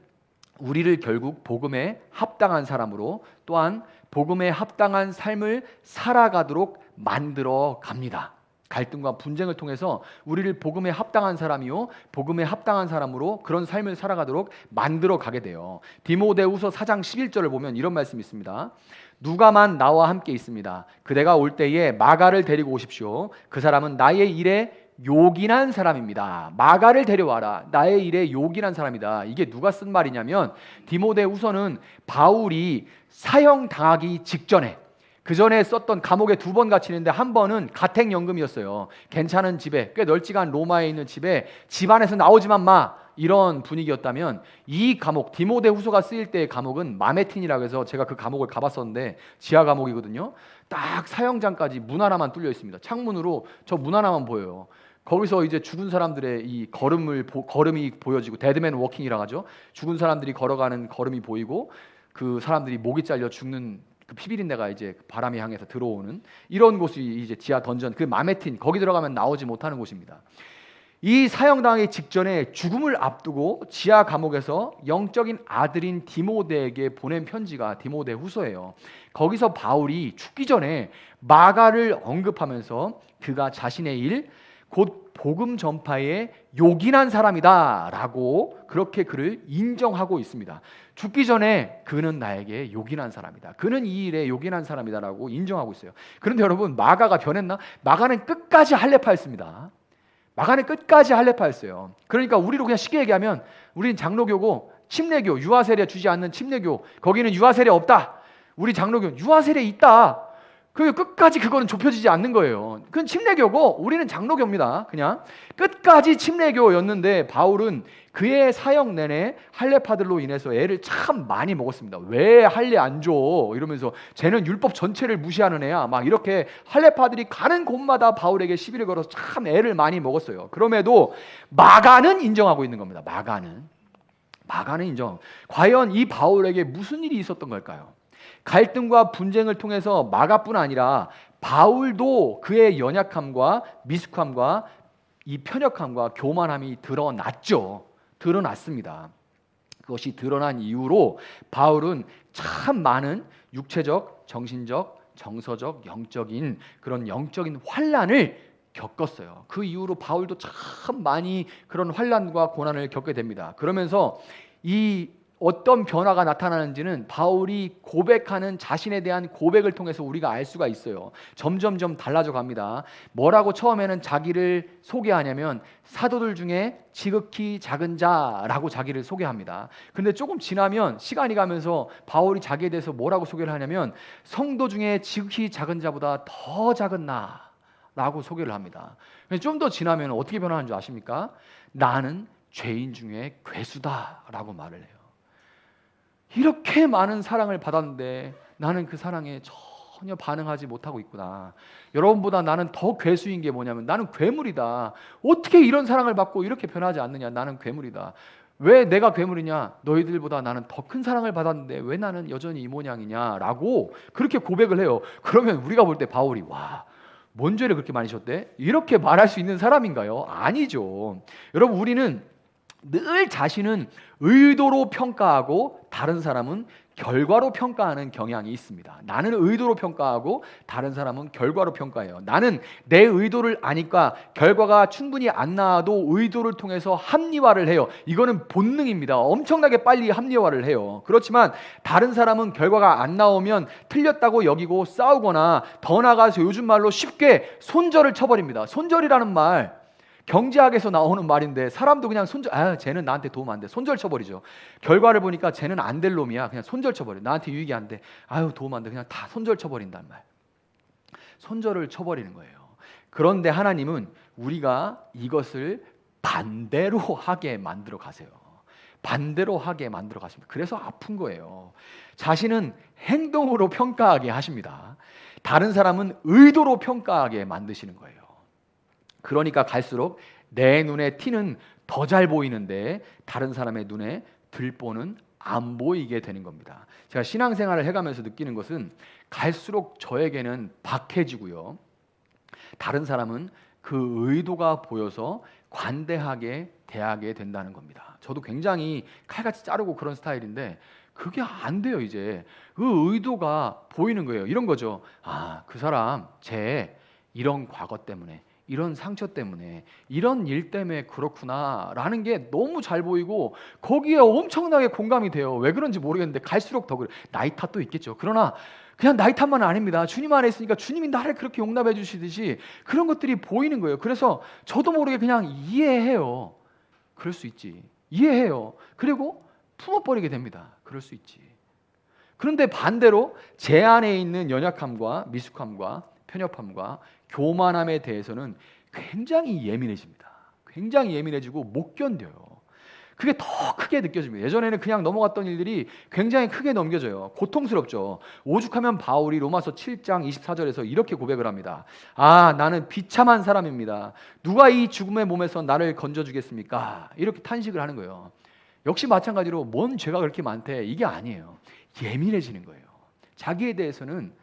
우리를 결국 복음에 합당한 사람으로 또한 복음에 합당한 삶을 살아가도록 만들어 갑니다. 갈등과 분쟁을 통해서 우리를 복음에 합당한 사람이요 복음에 합당한 사람으로 그런 삶을 살아가도록 만들어 가게 돼요. 디모데후서 4장 11절을 보면 이런 말씀이 있습니다. 누가만 나와 함께 있습니다. 그대가 올 때에 마가를 데리고 오십시오. 그 사람은 나의 일에 요긴한 사람입니다. 마가를 데려와라. 나의 일에 요긴한 사람이다. 이게 누가 쓴 말이냐면 디모데후서는 바울이 사형당하기 직전에 그 전에 썼던 감옥에 2번 갇히는데 한 번은 가택연금이었어요. 괜찮은 집에 꽤 널찍한 로마에 있는 집에 집 안에서 나오지만 마 이런 분위기였다면 이 감옥 디모데후서가 쓰일 때의 감옥은 마메틴이라고 해서 제가 그 감옥을 가봤었는데 지하 감옥이거든요. 딱 사형장까지 문 하나만 뚫려 있습니다. 창문으로 저 문 하나만 보여요. 거기서 이제 죽은 사람들의 이 걸음이 보여지고 데드맨 워킹이라고 하죠. 죽은 사람들이 걸어가는 걸음이 보이고 그 사람들이 목이 잘려 죽는 그 피비린내가 이제 바람이 향해서 들어오는 이런 곳이 이제 지하 던전 그 마메틴 거기 들어가면 나오지 못하는 곳입니다. 이 사형당하기 직전에 죽음을 앞두고 지하 감옥에서 영적인 아들인 디모데에게 보낸 편지가 디모데후서예요. 거기서 바울이 죽기 전에 마가를 언급하면서 그가 자신의 일 곧 복음 전파에 요긴한 사람이다라고 그렇게 그를 인정하고 있습니다. 죽기 전에 그는 나에게 요긴한 사람이다. 그는 이 일에 요긴한 사람이다라고 인정하고 있어요. 그런데 여러분 마가가 변했나? 마가는 끝까지 할례파였습니다. 마가는 끝까지 할례파였어요. 그러니까 우리로 그냥 쉽게 얘기하면 우리는 장로교고 침례교, 유아세례 주지 않는 침례교 거기는 유아세례 없다. 우리 장로교는 유아세례 있다. 그 끝까지 그거는 좁혀지지 않는 거예요. 그건 침례교고 우리는 장로교입니다. 그냥 끝까지 침례교였는데 바울은 그의 사역 내내 할례파들로 인해서 애를 참 많이 먹었습니다. 왜 할례 안 줘? 이러면서 쟤는 율법 전체를 무시하는 애야. 막 이렇게 할례파들이 가는 곳마다 바울에게 시비를 걸어서 참 애를 많이 먹었어요. 그럼에도 마가는 인정하고 있는 겁니다. 마가는 인정. 과연 이 바울에게 무슨 일이 있었던 걸까요? 갈등과 분쟁을 통해서 마가뿐 아니라 바울도 그의 연약함과 미숙함과 이 편협함과 교만함이 드러났습니다. 그것이 드러난 이후로 바울은 참 많은 육체적, 정신적, 정서적, 영적인 그런 영적인 환난을 겪었어요. 그 이후로 바울도 참 많이 그런 환난과 고난을 겪게 됩니다. 그러면서 이 어떤 변화가 나타나는지는 바울이 고백하는 자신에 대한 고백을 통해서 우리가 알 수가 있어요. 점점점 달라져 갑니다. 뭐라고 처음에는 자기를 소개하냐면 사도들 중에 지극히 작은 자라고 자기를 소개합니다. 근데 조금 지나면 시간이 가면서 바울이 자기에 대해서 뭐라고 소개를 하냐면 성도 중에 지극히 작은 자보다 더 작은 나라고 소개를 합니다. 좀 더 지나면 어떻게 변하는 줄 아십니까? 나는 죄인 중에 괴수다라고 말을 해요. 이렇게 많은 사랑을 받았는데 나는 그 사랑에 전혀 반응하지 못하고 있구나. 여러분보다 나는 더 괴수인 게 뭐냐면 나는 괴물이다. 어떻게 이런 사랑을 받고 이렇게 변하지 않느냐. 나는 괴물이다. 왜 내가 괴물이냐? 너희들보다 나는 더 큰 사랑을 받았는데 왜 나는 여전히 이 모양이냐라고 그렇게 고백을 해요. 그러면 우리가 볼 때 바울이 뭔 죄를 그렇게 많이 졌대? 이렇게 말할 수 있는 사람인가요? 아니죠. 여러분 우리는 늘 자신은 의도로 평가하고 다른 사람은 결과로 평가하는 경향이 있습니다. 나는 의도로 평가하고 다른 사람은 결과로 평가해요. 나는 내 의도를 아니까 결과가 충분히 안 나와도 의도를 통해서 합리화를 해요. 이거는 본능입니다. 엄청나게 빨리 합리화를 해요. 그렇지만 다른 사람은 결과가 안 나오면 틀렸다고 여기고 싸우거나 더 나아가서 요즘 말로 쉽게 손절을 쳐버립니다. 손절이라는 말 경제학에서 나오는 말인데 사람도 그냥 쟤는 나한테 도움 안 돼. 손절 쳐버리죠. 결과를 보니까 쟤는 안 될 놈이야. 그냥 손절 쳐버려. 나한테 유익이 안 돼. 도움 안 돼. 그냥 다 손절 쳐버린단 말. 손절을 쳐버리는 거예요. 그런데 하나님은 우리가 이것을 반대로 하게 만들어 가세요. 반대로 하게 만들어 가십니다. 그래서 아픈 거예요. 자신은 행동으로 평가하게 하십니다. 다른 사람은 의도로 평가하게 만드시는 거예요. 그러니까 갈수록 내 눈에 티는 더 잘 보이는데 다른 사람의 눈에 들보는 안 보이게 되는 겁니다. 제가 신앙생활을 해가면서 느끼는 것은 갈수록 저에게는 박해지고요. 다른 사람은 그 의도가 보여서 관대하게 대하게 된다는 겁니다. 저도 굉장히 칼같이 자르고 그런 스타일인데 그게 안 돼요. 이제 그 의도가 보이는 거예요. 이런 거죠. 그 사람 쟤 이런 과거 때문에 이런 상처 때문에 이런 일 때문에 그렇구나 라는 게 너무 잘 보이고 거기에 엄청나게 공감이 돼요. 왜 그런지 모르겠는데 갈수록 더 그래. 나이 탓도 있겠죠. 그러나 그냥 나이 탓만은 아닙니다. 주님 안에 있으니까 주님이 나를 그렇게 용납해 주시듯이 그런 것들이 보이는 거예요. 그래서 저도 모르게 그냥 이해해요. 그럴 수 있지. 이해해요. 그리고 품어버리게 됩니다. 그럴 수 있지. 그런데 반대로 제 안에 있는 연약함과 미숙함과 편협함과 교만함에 대해서는 굉장히 예민해집니다. 굉장히 예민해지고 못 견뎌요. 그게 더 크게 느껴집니다. 예전에는 그냥 넘어갔던 일들이 굉장히 크게 넘겨져요. 고통스럽죠. 오죽하면 바울이 로마서 7장 24절에서 이렇게 고백을 합니다. 나는 비참한 사람입니다. 누가 이 죽음의 몸에서 나를 건져주겠습니까? 이렇게 탄식을 하는 거예요. 역시 마찬가지로 뭔 죄가 그렇게 많대? 이게 아니에요. 예민해지는 거예요. 자기에 대해서는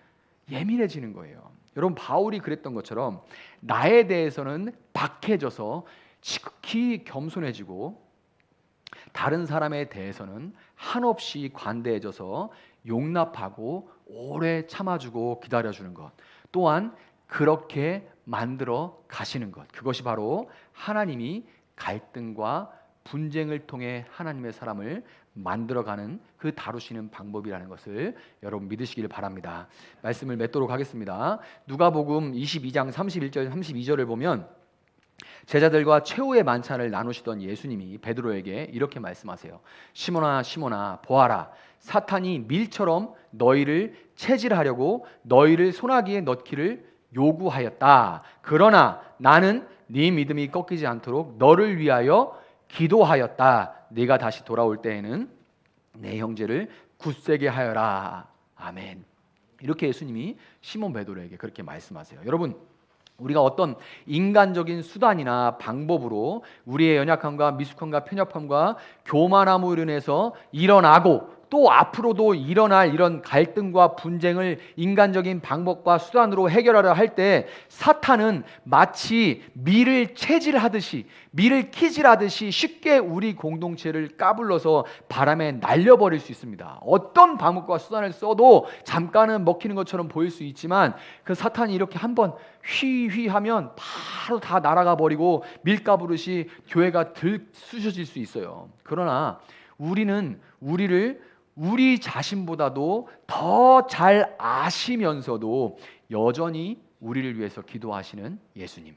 예민해지는 거예요. 여러분 바울이 그랬던 것처럼 나에 대해서는 박해져서 지극히 겸손해지고 다른 사람에 대해서는 한없이 관대해져서 용납하고 오래 참아주고 기다려주는 것 또한 그렇게 만들어 가시는 것 그것이 바로 하나님이 갈등과 분쟁을 통해 하나님의 사람을 만들어가는 그 다루시는 방법이라는 것을 여러분 믿으시길 바랍니다. 말씀을 맺도록 하겠습니다. 누가복음 22장 31절 32절을 보면 제자들과 최후의 만찬을 나누시던 예수님이 베드로에게 이렇게 말씀하세요. 시몬아 시몬아 보아라 사탄이 밀처럼 너희를 체질하려고 너희를 소나기에 넣기를 요구하였다. 그러나 나는 네 믿음이 꺾이지 않도록 너를 위하여 기도하였다. 네가 다시 돌아올 때에는 내 형제를 굳세게 하여라. 아멘. 이렇게 예수님이 시몬 베드로에게 그렇게 말씀하세요. 여러분 우리가 어떤 인간적인 수단이나 방법으로 우리의 연약함과 미숙함과 편협함과 교만함으로 인해서 일어나고 또 앞으로도 일어날 이런 갈등과 분쟁을 인간적인 방법과 수단으로 해결하려 할 때 사탄은 마치 밀을 채질하듯이 밀을 키질하듯이 쉽게 우리 공동체를 까불러서 바람에 날려버릴 수 있습니다. 어떤 방법과 수단을 써도 잠깐은 먹히는 것처럼 보일 수 있지만 그 사탄이 이렇게 한번 휘휘하면 바로 다 날아가 버리고 밀가부르시 교회가 들쑤셔질 수 있어요. 그러나 우리는 우리 자신보다도 더 잘 아시면서도 여전히 우리를 위해서 기도하시는 예수님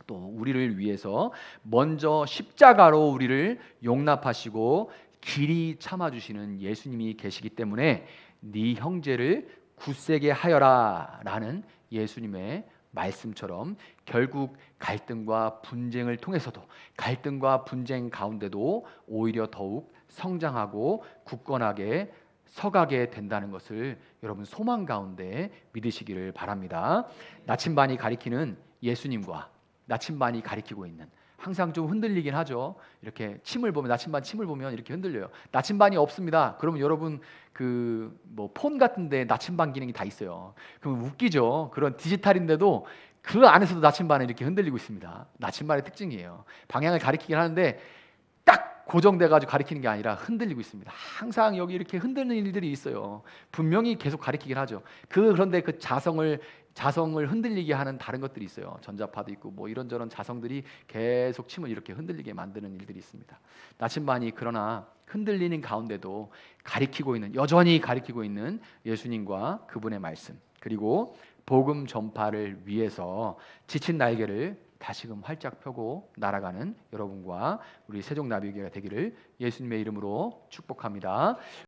또 우리를 위해서 먼저 십자가로 우리를 용납하시고 길이 참아주시는 예수님이 계시기 때문에 네 형제를 굳세게 하여라 라는 예수님의 말씀처럼 결국 갈등과 분쟁을 통해서도 갈등과 분쟁 가운데도 오히려 더욱 성장하고 굳건하게 서가게 된다는 것을 여러분 소망 가운데 믿으시기를 바랍니다. 나침반이 가리키는 예수님과 나침반이 가리키고 있는 항상 좀 흔들리긴 하죠. 이렇게 나침반 침을 보면 이렇게 흔들려요. 나침반이 없습니다. 그러면 여러분 폰 같은데 나침반 기능이 다 있어요. 그럼 웃기죠. 그런 디지털인데도 그 안에서도 나침반이 이렇게 흔들리고 있습니다. 나침반의 특징이에요. 방향을 가리키긴 하는데 딱 고정돼 가지고 가리키는 게 아니라 흔들리고 있습니다. 항상 여기 이렇게 흔들리는 일들이 있어요. 분명히 계속 가리키긴 하죠. 그런데 그 자성을 흔들리게 하는 다른 것들이 있어요. 전자파도 있고 뭐 이런저런 자성들이 계속 침을 이렇게 흔들리게 만드는 일들이 있습니다. 나침반이 그러나 흔들리는 가운데도 여전히 가리키고 있는 예수님과 그분의 말씀, 그리고 복음 전파를 위해서 지친 날개를 다시금 활짝 펴고 날아가는 여러분과 우리 세종나비교회가 되기를 예수님의 이름으로 축복합니다.